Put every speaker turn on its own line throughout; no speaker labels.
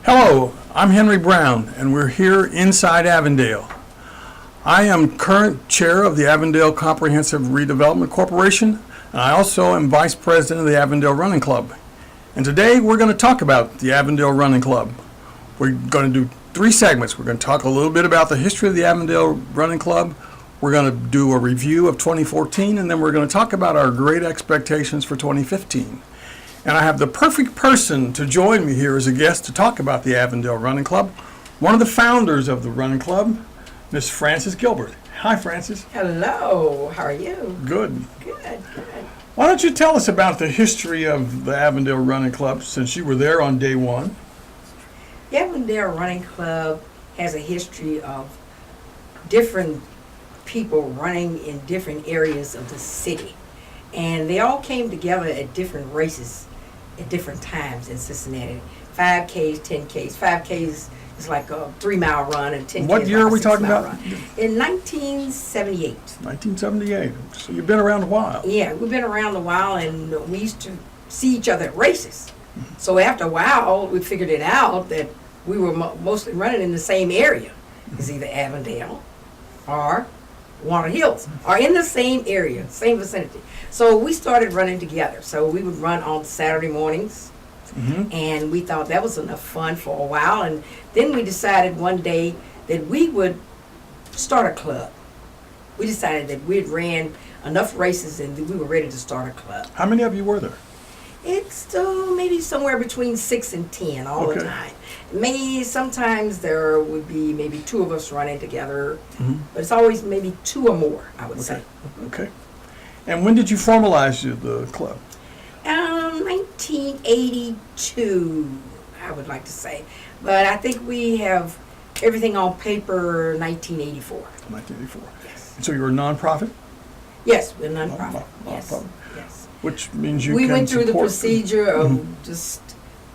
Hello, I'm Henry Brown, and we're here inside Avondale. I am current chair of the Avondale Comprehensive Redevelopment Corporation, and I also am vice president of the Avondale Running Club. And today we're going to talk about the Avondale Running Club. We're going to do 3 segments. We're going to talk a little bit about the history of the Avondale Running Club. We're going to do a review of 2014, and then we're going to talk about our great expectations for 2015. And I have the perfect person to join me here as a guest to talk about the Avondale Running Club, one of the founders of the running club, Miss Frances Gilbert. Hi, Frances.
Hello, how are you?
Good.
Good.
Why don't you tell us about the history of the Avondale Running Club, since you were there on day one?
The Avondale Running Club has a history of different people running in different areas of the city. And they all came together at different races at different times in Cincinnati. 5Ks, 10Ks. 5Ks is like a 3-mile run, and 10Ks
What year
like
are we talking about?
run. In 1978.
1978. So you've been around a while.
Yeah, we've been around a while, and we used to see each other at races. So after a while, we figured it out that we were mostly running in the same area. It's either Avondale or Walnut Hills, or in the same area, same vicinity. So we started running together. So we would run on Saturday mornings, and we thought that was enough fun for a while. And then we decided one day that we would start a club. We decided that we'd ran enough races and that we were ready to start a club.
How many of you were there?
It's still maybe somewhere between 6 and 10 all the time. Maybe sometimes there would be maybe 2 of us running together, but it's always maybe 2 or more, I would say.
Okay. And when did you formalize the club?
1982, I would like to say. But I think we have everything on paper 1984.
1984.
Yes.
And so you were a nonprofit?
Yes, we're a nonprofit. Yes.
Nonprofit.
Yes.
Which means you
We
can
went through the
support
procedure of just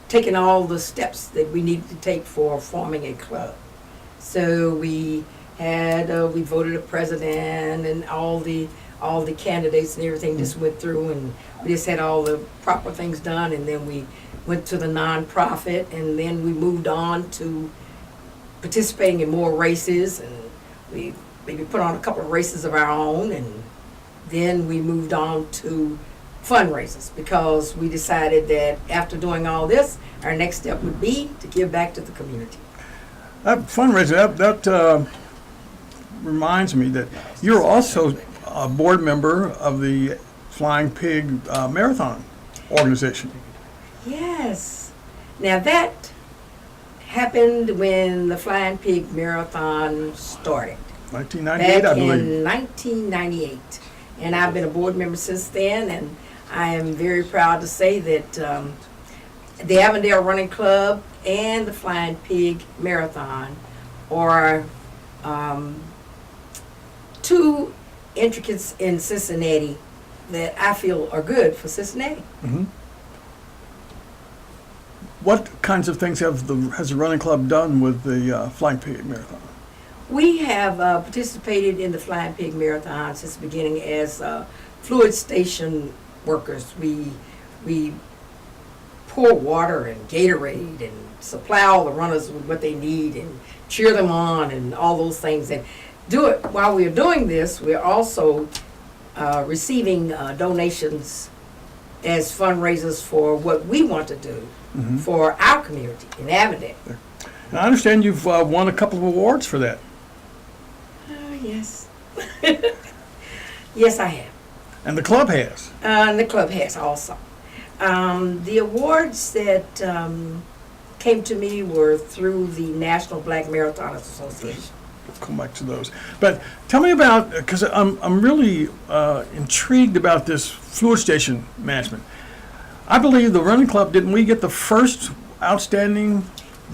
taking all the steps that we needed to take for forming a club. So we had we voted a president, and all the candidates and everything just went through, and we just had all the proper things done, and then we went to the nonprofit, and then we moved on to participating in more races, and we maybe put on a couple of races of our own, and then we moved on to fundraisers, because we decided that after doing all this, our next step would be to give back to the community.
That fundraiser, that reminds me that you're also a board member of the Flying Pig Marathon organization.
Yes. Now that happened when the Flying Pig Marathon started.
1998,
back
I believe.
in 1998. And I've been a board member since then, and I am very proud to say that the Avondale Running Club and the Flying Pig Marathon are 2 intricacies in Cincinnati that I feel are good for Cincinnati.
What kinds of things has the running club done with the Flying Pig Marathon?
We have participated in the Flying Pig Marathon since the beginning as fluid station workers. We pour water and Gatorade and supply all the runners with what they need and cheer them on and all those things. And do it while we are doing this, we're also receiving donations as fundraisers for what we want to do for our community in Avondale.
And I understand you've won a couple of awards for that.
Yes. Yes, I have.
And the club has.
And the club has also. The awards that came to me were through the National Black Marathoners Association.
We'll come back to those. But tell me about, because I'm really intrigued about this fluid station management. I believe the running club, didn't we get the first outstanding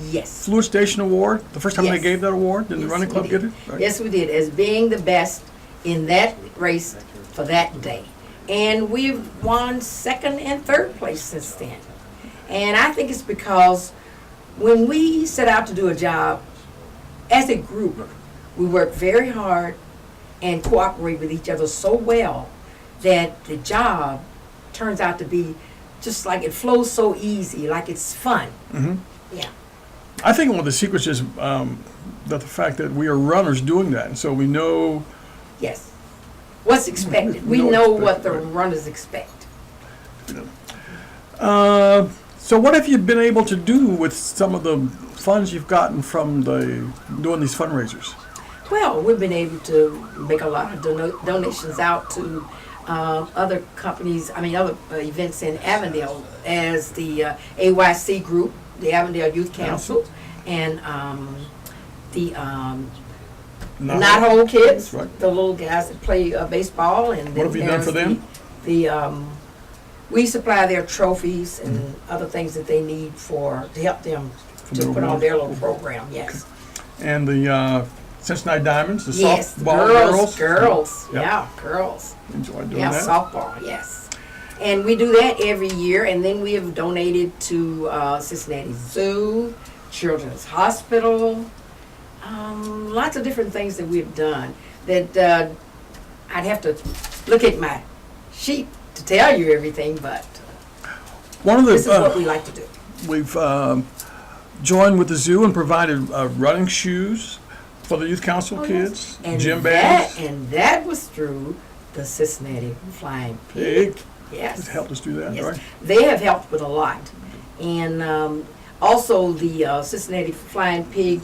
Yes.
fluid station award? The first time they
Yes.
gave that award? Did the
Yes,
running
we
club
did.
get it? Right.
Yes, we did, as being the best in that race for that day. And we've won 2nd and 3rd place since then. And I think it's because when we set out to do a job as a group, we work very hard and cooperate with each other so well that the job turns out to be just like it flows so easy, like it's fun.
Mm-hmm.
Yeah.
I think one of the secrets is that the fact that we are runners doing that, and so we know.
Yes. What's expected? We
No
know
expect-
what the
right.
runners expect.
So what have you been able to do with some of the funds you've gotten from doing these fundraisers?
Well, we've been able to make a lot of donations out to other companies, other events in Avondale, as the AYC group, the Avondale Youth Council, and the Not Whole Kids,
Right.
the little guys that play baseball. And
What have you done for them?
We supply their trophies and other things that they need to help them to put on their little program. Yes.
And the Cincinnati Diamonds, the
Yes,
softball
girls.
Yep.
Yeah, girls.
Enjoy doing
Yeah,
that.
softball, yes. And we do that every year, and then we have donated to Cincinnati Zoo, Children's Hospital, lots of different things that we've done that I'd have to look at my sheet to tell you everything, but
One of
this is what
the
we like to do.
we've joined with the zoo and provided running shoes for the youth council kids,
And
gym bags.
that was through the Cincinnati Flying Pig.
Pig.
Yes.
It's helped us do that,
Yes.
right?
They have helped with a lot. And also the Cincinnati Flying Pig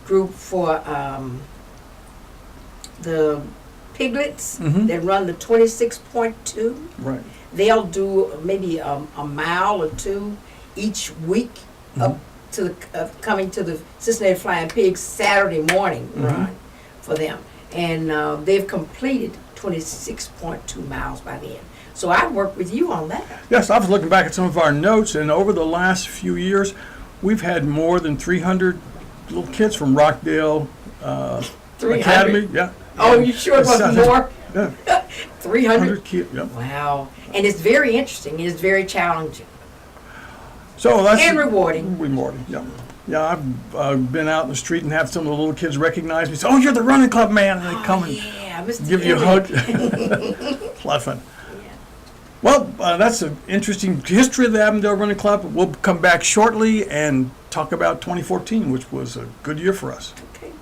group for the piglets that run the 26.2.
Right.
They'll do maybe a mile or two each week up to coming to the Cincinnati Flying Pigs Saturday morning run for them. And they've completed 26.2 miles by then. So I worked with you on that.
Yes, I was looking back at some of our notes, and over the last few years, we've had more than 300 little kids from Rockdale
300.
Academy. Yeah.
Oh, you sure it wasn't more?
Yeah,
300?
100 kids. Yep.
Wow. And it's very interesting. It's very challenging.
So that's
And rewarding.
Rewarding. Yeah. Yeah, I've been out in the street and have some of the little kids recognize me. Say, "Oh, you're the running club man!" And they come and
Yeah, Mr.
give you a
Gilbert.
hug. It's a lot of fun. Well, that's an interesting history of the Avondale Running Club. We'll come back shortly and talk about 2014, which was a good year for us.
Okay.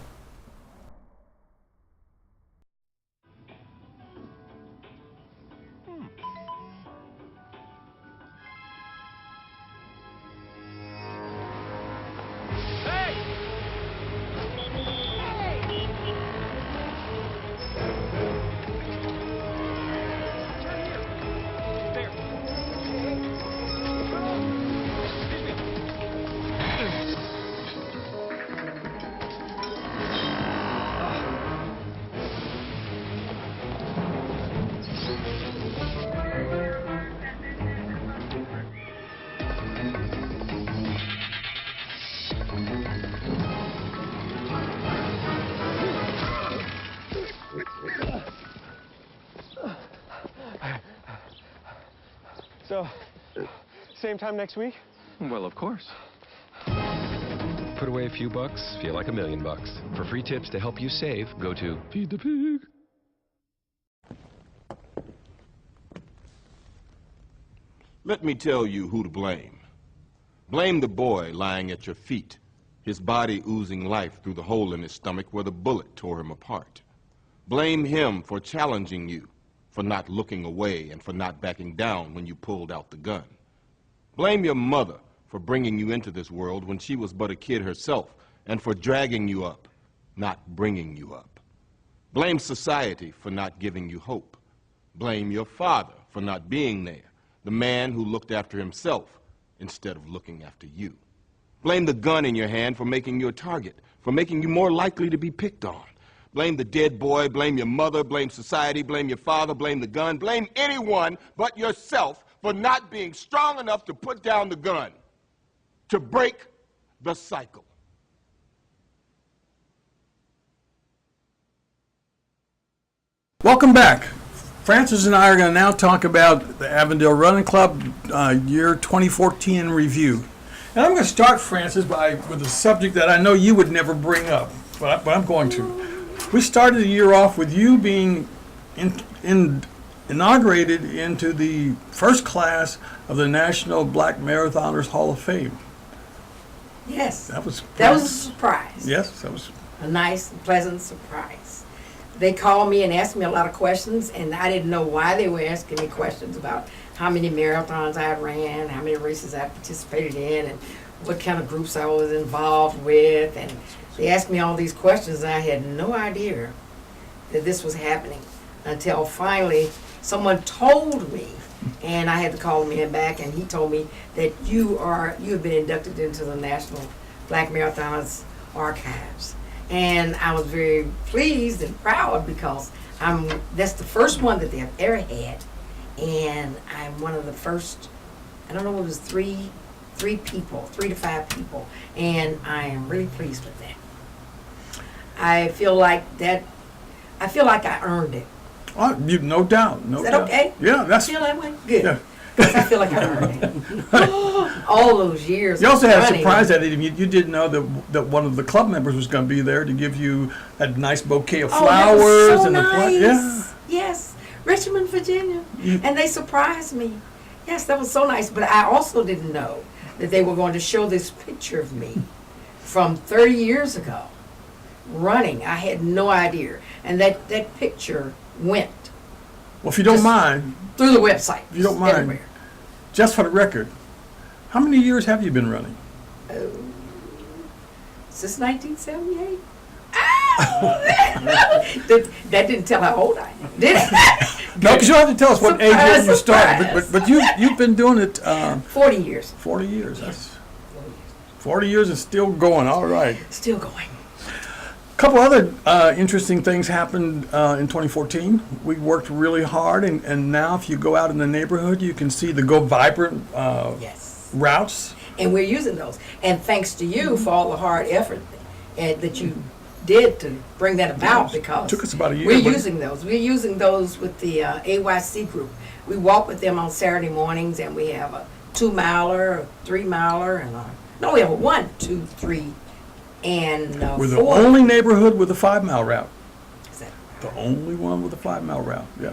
So, same time next week?
Well, of course. Put away a few bucks, feel like $1 million. For free tips to help you save, go to Feed the Pig.
Let me tell you who to blame. Blame the boy lying at your feet, his body oozing life through the hole in his stomach where the bullet tore him apart. Blame him for challenging you, for not looking away and for not backing down when you pulled out the gun. Blame your mother for bringing you into this world when she was but a kid herself and for dragging you up, not bringing you up. Blame society for not giving you hope. Blame your father for not being there, the man who looked after himself instead of looking after you. Blame the gun in your hand for making you a target, for making you more likely to be picked on. Blame the dead boy, blame your mother, blame society, blame your father, blame the gun, blame anyone but yourself for not being strong enough to put down the gun, to break the cycle.
Welcome back. Francis and I are going to now talk about the Avondale Running Club year 2014 in review. And I'm going to start, Francis, with a subject that I know you would never bring up, but I'm going to. We started the year off with you being inaugurated into the first class of the National Black Marathoners Hall of Fame.
Yes.
That was
a surprise.
Yes, that was.
A nice, pleasant surprise. They called me and asked me a lot of questions, and I didn't know why they were asking me questions about how many marathons I ran, how many races I participated in, and what kind of groups I was involved with. And they asked me all these questions, and I had no idea that this was happening until finally someone told me, and I had to call the man back, and he told me that you have been inducted into the National Black Marathons Archives. And I was very pleased and proud because that's the first one that they have ever had. And I'm one of the first, I don't know, it was three to five people. And I am really pleased with that. I feel like I earned it.
Oh, no doubt. No
Is that
doubt.
okay?
Yeah, that's.
Feel that way? Good.
Yeah.
'Cause I feel like I earned it. All those years.
You also
of
had a
running.
surprise that you didn't know that one of the club members was going to be there to give you a nice bouquet of flowers
Oh, that was so
and
nice.
Yeah.
Yes, Richmond, Virginia,
You-
and they surprised me. Yes, that was so nice. But I also didn't know that they were going to show this picture of me from 30 years ago, running. I had no idea, and that picture went
Well, if you don't
Just-
mind,
through the website.
if you don't mind,
everywhere.
just for the record, how many years have you been running?
Since 1978. That didn't tell how old I am, did it?
No, because you don't have to tell us what age
Surprise,
you started,
surprise.
but you've been doing it
40 years.
40 years. That's 40 years and still going. All right.
Still going.
A couple other interesting things happened in 2014. We worked really hard, and now if you go out in the neighborhood, you can see the Go Vibrant
Yes.
routes.
And we're using those. And thanks to you for all the hard effort that you did to bring that about, because
Took us about a year,
we're
but-
using those. We're using those with the AYC group. We walk with them on Saturday mornings, and we have a 2-miler, a 3-miler, and we have a 1, 2, 3, and
We're the
4.
only neighborhood with a 5-mile route.
Is that-
The only one with a 5-mile route. Yeah.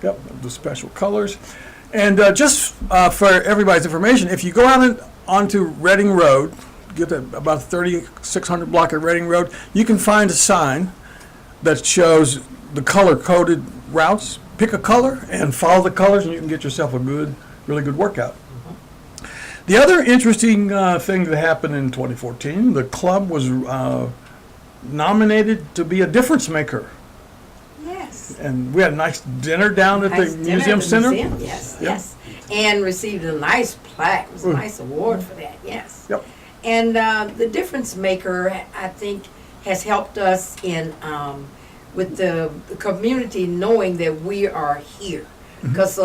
Yep. The special colors. And just for everybody's information, if you go out onto Reading Road, get about 3600 block of Reading Road, you can find a sign that shows the color-coded routes. Pick a color and follow the colors, and you can get yourself a really good workout. The other interesting thing that happened in 2014, the club was nominated to be a difference maker.
Yes.
And we had a nice dinner down at
Nice
the
dinner
museum
at the
center.
museum, yes,
Yep.
yes. And received a nice plaque. It was a nice award for that, yes.
Yep.
And the difference maker, I think, has helped us in with the community knowing that we are here.
Mm-hmm.
Because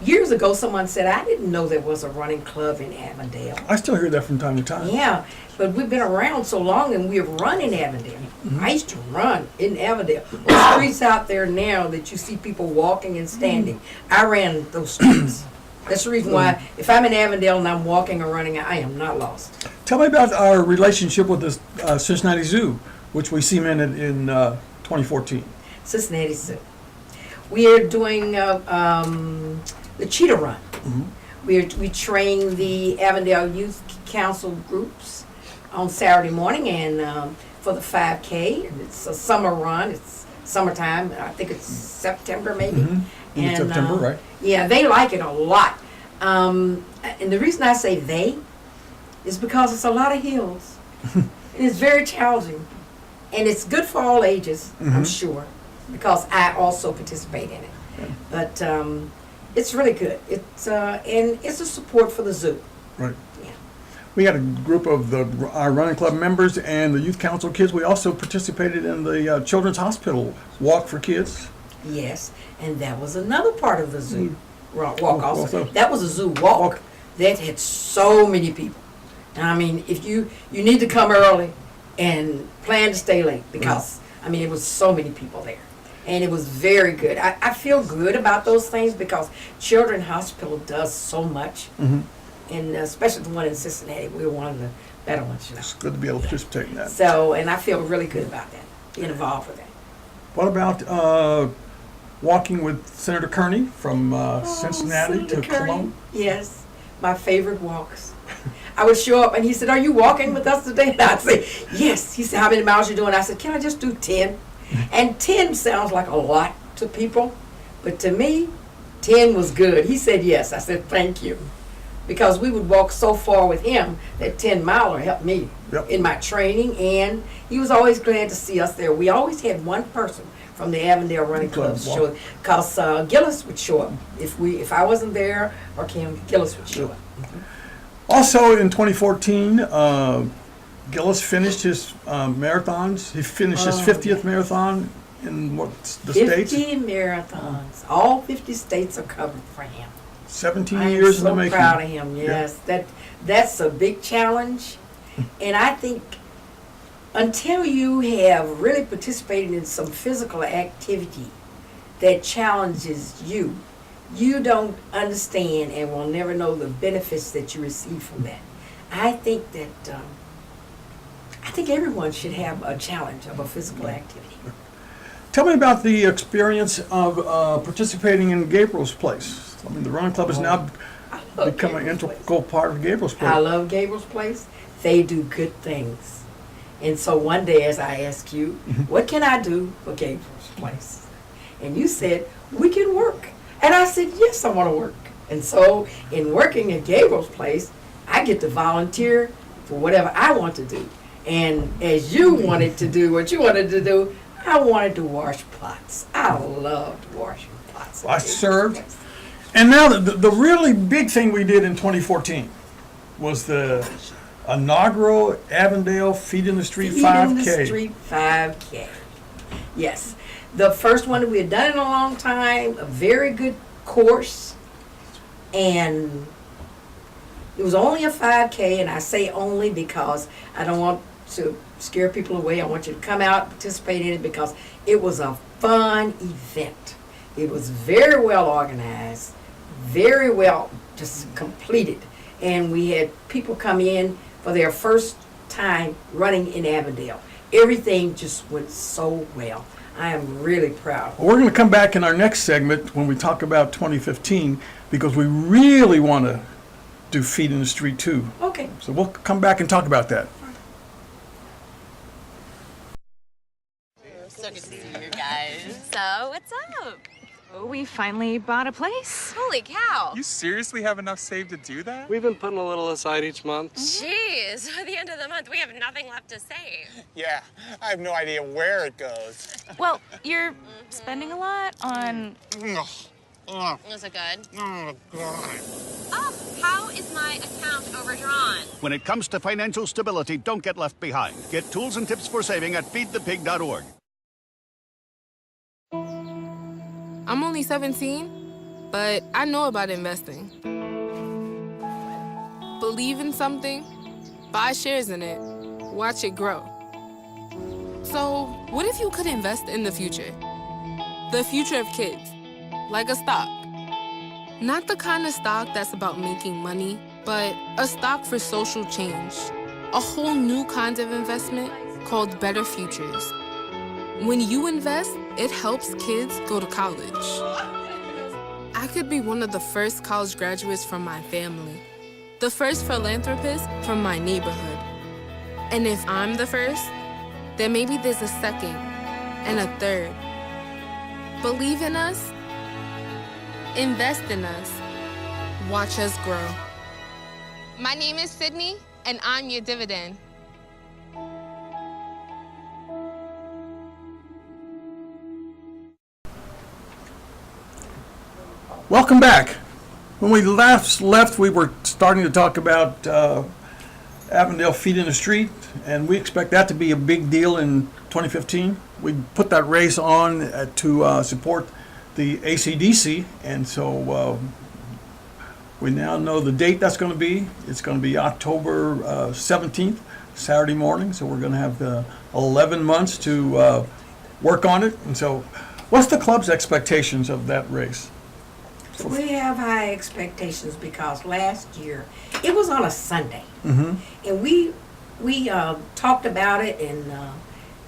years ago, someone said, I didn't know there was a running club in Avondale.
I still hear that from time to time.
Yeah, but we've been around so long, and we've run in Avondale.
Mm-hmm.
I used to run in Avondale. Those streets out there now that you see people walking and standing, I ran those streets. That's the reason why, if I'm in Avondale and I'm walking or running, I am not lost.
Tell me about our relationship with the Cincinnati Zoo, which we cemented in 2014.
Cincinnati Zoo. We are doing the Cheetah Run. We train the Avondale Youth Council groups on Saturday morning, and for the 5K. And it's a summer run. It's summertime. I think it's September maybe.
In September, right?
Yeah, they like it a lot. And the reason I say they is because it's a lot of hills. And it's very challenging. And it's good for all ages, I'm sure, because I also participate in it. But it's really good. It's and it's a support for the zoo.
Right.
Yeah.
We had a group of our running club members and the youth council kids. We also participated in the Children's Hospital Walk for Kids.
Yes, and that was another part of the zoo walk also.
Also.
That was a zoo walk that had so many people. And I mean, if you need to come early and plan to stay late, because I mean, it was so many people there. And it was very good. I feel good about those things because Children's Hospital does so much. And especially the one in Cincinnati, we were one of the better ones, you know.
It's good to be able to participate in that.
So, and I feel really good about that, being involved with that.
What about walking with Senator Kearney from Cincinnati to
Senator Kearney.
Cologne?
Yes, my favorite walks. I would show up and he said, "Are you walking with us today?" And I'd say, "Yes." He said, "How many miles you doing?" I said, "Can I just do 10?" And 10 sounds like a lot to people, but to me, 10 was good. He said yes. I said, "Thank you." Because we would walk so far with him that 10-miler helped me in my training, and he was always glad to see us there. We always had one person from the Avondale Running Club show, because Gillis would show up. If I wasn't there, or Gillis would show up.
Also in 2014, Gillis finished his marathons. He finished his 50th marathon in the states?
50 marathons. All 50 states are covered for him.
17 years in the making.
I'm so proud of him, yes.
Yeah.
That's a big challenge. And I think until you have really participated in some physical activity that challenges you, you don't understand and will never know the benefits that you receive from that. I think that everyone should have a challenge of a physical activity.
Tell me about the experience of participating in Gabriel's Place. I mean, the running club has now become an integral part of Gabriel's Place.
I love Gabriel's Place. They do good things. And so one day, as I asked you, what can I do for Gabriel's Place? And you said, we can work. And I said, yes, I want to work. And so in working at Gabriel's Place, I get to volunteer for whatever I want to do. And as you wanted to do what you wanted to do, I wanted to wash pots. I loved washing pots.
I served. And now the really big thing we did in 2014 was the inaugural Avondale Feet in the Street 5K.
Feet in the Street 5K. Yes. The first one we had done in a long time, a very good course. And it was only a 5K, and I say only because I don't want to scare people away. I want you to come out, participate in it, because it was a fun event. It was very well organized, very well just completed. And we had people come in for their first time running in Avondale. Everything just went so well. I am really proud.
Well, we're going to come back in our next segment when we talk about 2015, because we really want to do Feet in the Street too.
Okay.
So we'll come back and talk about that.
So good to see you guys.
So, what's up? Oh, we finally bought a place. Holy cow.
You seriously have enough saved to do that?
We've been putting a little aside each month.
Jeez, at the end of the month, we have nothing left to save.
Yeah, I have no idea where it goes.
Well, you're spending a lot on...
Is it good?
Oh, God.
Oh, how is my account overdrawn?
When it comes to financial stability, don't get left behind. Get tools and tips for saving at feedthepig.org.
I'm only 17, but I know about investing. Believe in something, buy shares in it, watch it grow. So, what if you could invest in the future? The future of kids, like a stock. Not the kind of stock that's about making money, but a stock for social change. A whole new kind of investment called Better Futures. When you invest, it helps kids go to college. I could be one of the first college graduates from my family, the first philanthropist from my neighborhood. And if I'm the first, then maybe there's a second and a third. Believe in us, invest in us, watch us grow. My name is Sydney, and I'm your dividend.
Welcome back. When we left, we were starting to talk about Avondale Feet in the Street, and we expect that to be a big deal in 2015. We put that race on to support the ACDC, and so we now know the date that's going to be. It's going to be October 17th, Saturday morning, so we're going to have 11 months to work on it. And so what's the club's expectations of that race?
We have high expectations because last year it was on a Sunday,
Mm-hmm.
and we talked about it and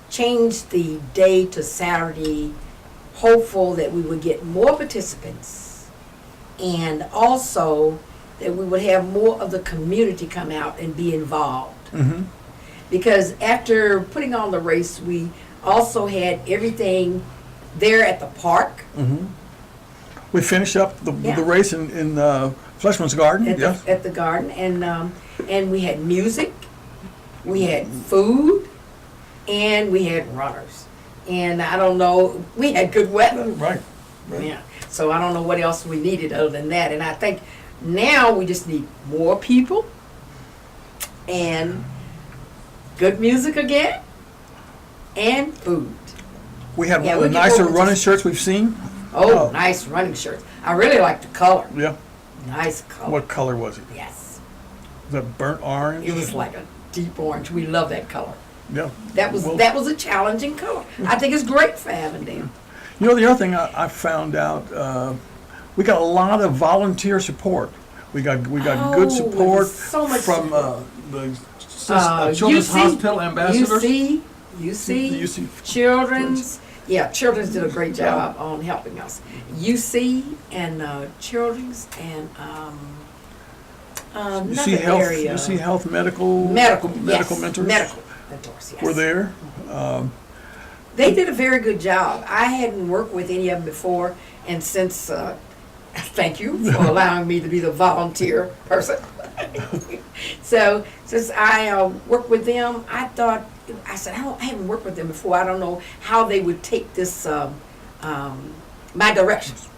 changed the day to Saturday, hopeful that we would get more participants, and also that we would have more of the community come out and be involved.
Mm-hmm.
Because after putting on the race, we also had everything there at the park.
Mm-hmm. We finished up the race in Fleshman's Garden.
At the garden, and we had music, we had food, and we had runners. And I don't know, we had good weather.
Right.
Yeah. So I don't know what else we needed other than that. And I think now we just need more people and good music again and food.
We had
Yeah,
one of the
we can
nicer
go with
running
just-
shirts we've seen.
Oh, nice running shirts. I really like the color.
Yeah.
Nice color.
What color was it?
Yes.
The burnt orange?
It was like a deep orange. We love that color.
Yeah.
That was
Well-
that was a challenging color. I think it's great for Avondale.
You know, the other thing I found out, we got a lot of volunteer support. We got good
Oh,
support
so much
from
support.
the Children's Hospital ambassadors.
UC, Children's. Yeah, Children's did a great job on helping us. UC and Children's and
You
another
see health.
area.
You see health medical.
Medical
mentors.
Medical mentors. Yes.
Were there.
They did a very good job. I hadn't worked with any of them before, and since, thank you for allowing me to be the volunteer person. So, since I worked with them, I said, I haven't worked with them before. I don't know how they would take this, my directions.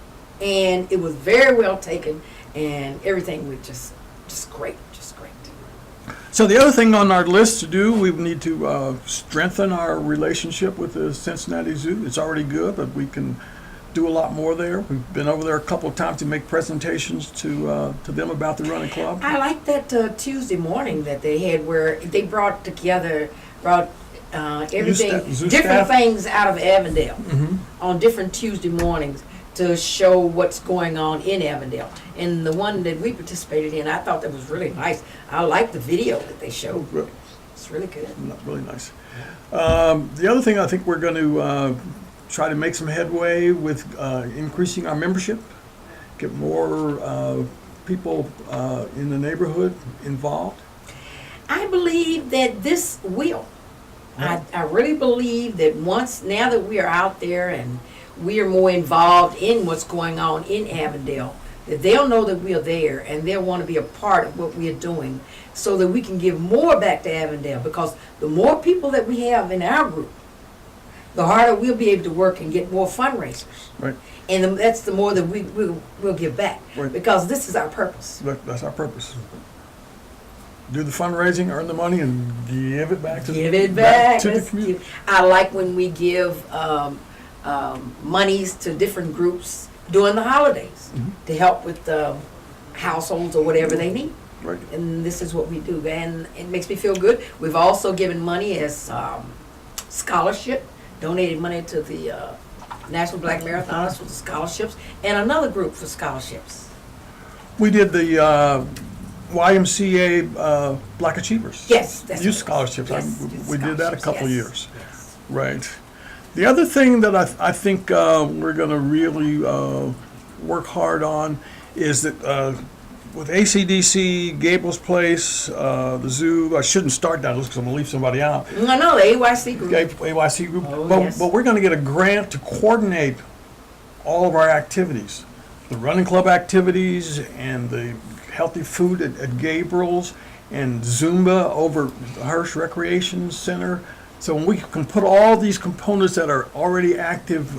And it was very well taken, and everything was just great, just great.
So the other thing on our list to do, we need to strengthen our relationship with the Cincinnati Zoo. It's already good, but we can do a lot more there. We've been over there a couple of times to make presentations to them about the running club.
I like that Tuesday morning that they had where they brought everything,
Zoo
different
staff.
things out of Avondale
Mm-hmm.
on different Tuesday mornings to show what's going on in Avondale. And the one that we participated in, I thought that was really nice. I like the video that they showed.
Really,
It's really good.
really nice. The other thing I think we're going to try to make some headway with increasing our membership, get more people in the neighborhood involved.
I believe that this will.
Yeah.
I really believe that now that we are out there and we are more involved in what's going on in Avondale, that they'll know that we are there and they'll want to be a part of what we are doing so that we can give more back to Avondale, because the more people that we have in our group, the harder we'll be able to work and get more fundraisers.
Right.
And that's the more that we'll give back,
Right.
because this is our purpose.
That's our purpose. Do the fundraising, earn the money, and give it back to
Give it back.
to the
Let's
community.
give- I like when we give monies to different groups during the holidays to help with the households or whatever they need.
Right.
And this is what we do, and it makes me feel good. We've also given money as scholarship, donated money to the National Black Marathoners for the scholarships, and another group for scholarships.
We did the YMCA Black Achievers.
Yes, that's
Youth
what it is.
scholarships.
Yes, youth
We did that a
scholarships,
couple of
yes,
years.
yes.
Right. The other thing that I think we're going to really work hard on is that with ACDC, Gables Place, the zoo, I shouldn't start that list because I'm going to leave somebody out.
No, the AYC group.
AYC group.
Oh,
but,
yes.
but we're going to get a grant to coordinate all of our activities. The running club activities and the healthy food at Gabriel's and Zumba over the Hirsch Recreation Center. So when we can put all these components that are already active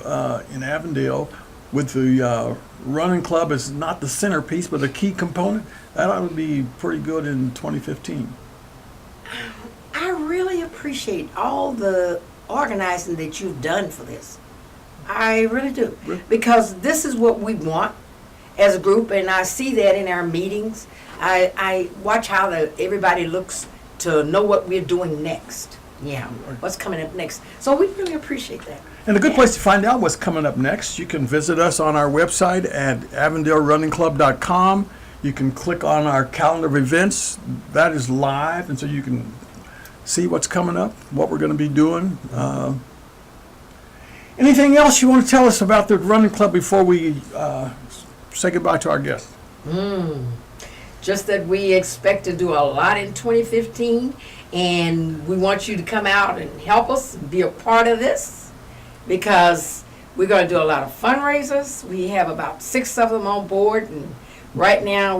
in Avondale with the running club as not the centerpiece but a key component, that ought to be pretty good in 2015.
I really appreciate all the organizing that you've done for this. I really do.
Really?
Because this is what we want as a group, and I see that in our meetings. I watch how everybody looks to know what we're doing next. Yeah, what's coming up next. So we really appreciate that.
And a good place to find out what's coming up next, you can visit us on our website at avondalerunningclub.com. You can click on our calendar of events. That is live, and so you can see what's coming up, what we're going to be doing. Anything else you want to tell us about the running club before we say goodbye to our guests?
just that we expect to do a lot in 2015, and we want you to come out and help us be a part of this, because we're going to do a lot of fundraisers. We have about 6 of them on board, and right now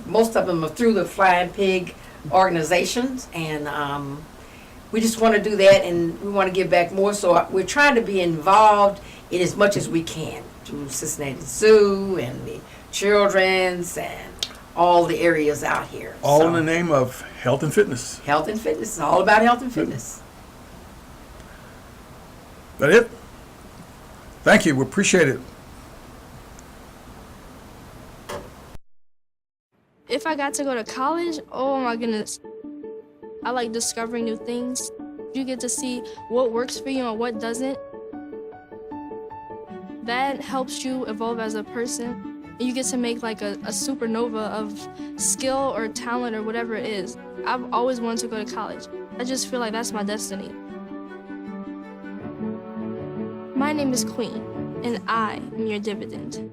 most of them are through the Flying Pig organizations, and we just want to do that, and we want to give back more. So we're trying to be involved in as much as we can through Cincinnati Zoo and the children's and all the areas out here.
All
So,
in the name of health and fitness.
health and fitness. It's all about health and fitness.
That it? Thank you. We appreciate it.
If I got to go to college, oh my goodness. I like discovering new things. You get to see what works for you and what doesn't. That helps you evolve as a person. You get to make like a supernova of skill or talent or whatever it is. I've always wanted to go to college. I just feel like that's my destiny. My name is Queen, and I am your dividend.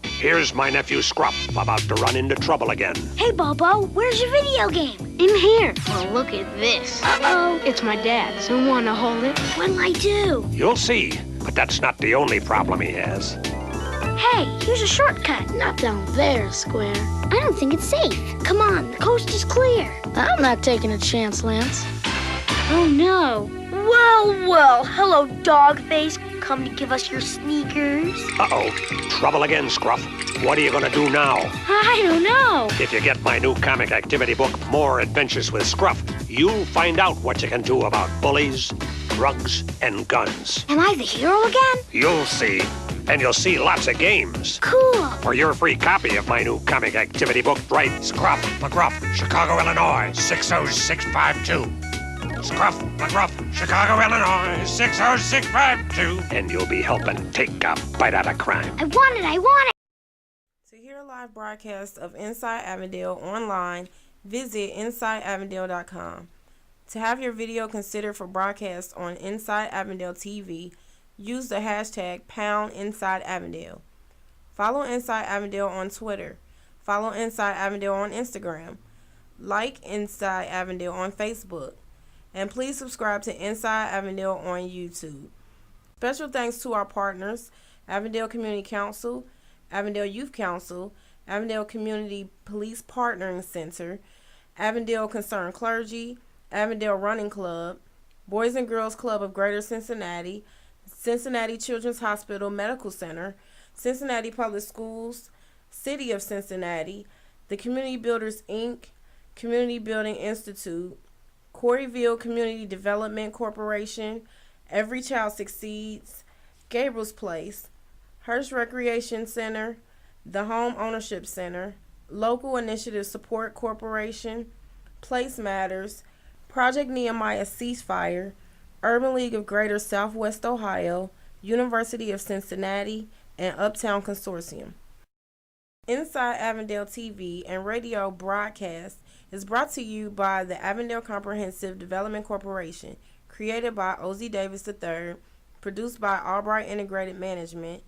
Here's my nephew Scruff, about to run into trouble again.
Hey, Bobo, where's your video game? In here. Well, look at this. Uh-oh. It's my dad's. You want to hold it? What'll I do?
You'll see, but that's not the only problem he has.
Hey, here's a shortcut. Not down there, Square. I don't think it's safe. Come on, the coast is clear. I'm not taking a chance, Lance. Oh, no. Well, hello, Dogface. Come to give us your sneakers.
Uh-oh, trouble again, Scruff. What are you gonna do now?
I don't know.
If you get my new comic activity book, More Adventures with Scruff, you'll find out what you can do about bullies, drugs, and guns.
Am I the hero again?
You'll see. And you'll see lots of games.
Cool.
For your free copy of my new comic activity book, write Scruff McGruff, Chicago, Illinois, 60652. Scruff McGruff, Chicago, Illinois, 60652. And you'll be helping take a bite out of crime.
I want it.
To hear a live broadcast of Inside Avondale online, visit InsideAvondale.com. To have your video considered for broadcast on Inside Avondale TV, use the hashtag #InsideAvondale. Follow Inside Avondale on Twitter. Follow Inside Avondale on Instagram. Like Inside Avondale on Facebook. And please subscribe to Inside Avondale on YouTube. Special thanks to our partners, Avondale Community Council, Avondale Youth Council, Avondale Community Police Partnering Center, Avondale Concerned Clergy, Avondale Running Club, Boys and Girls Club of Greater Cincinnati, Cincinnati Children's Hospital Medical Center, Cincinnati Public Schools, City of Cincinnati, the Community Builders, Inc., Community Building Institute, Coreyville Community Development Corporation, Every Child Succeeds, Gabriel's Place, Hearst Recreation Center, the Home Ownership Center, Local Initiative Support Corporation, Place Matters, Project Nehemiah Ceasefire, Urban League of Greater Southwest Ohio, University of Cincinnati, and Uptown Consortium. Inside Avondale TV and radio broadcast is brought to you by the Avondale Comprehensive Development Corporation, created by Ozie Davis III, produced by Albright Integrated Management,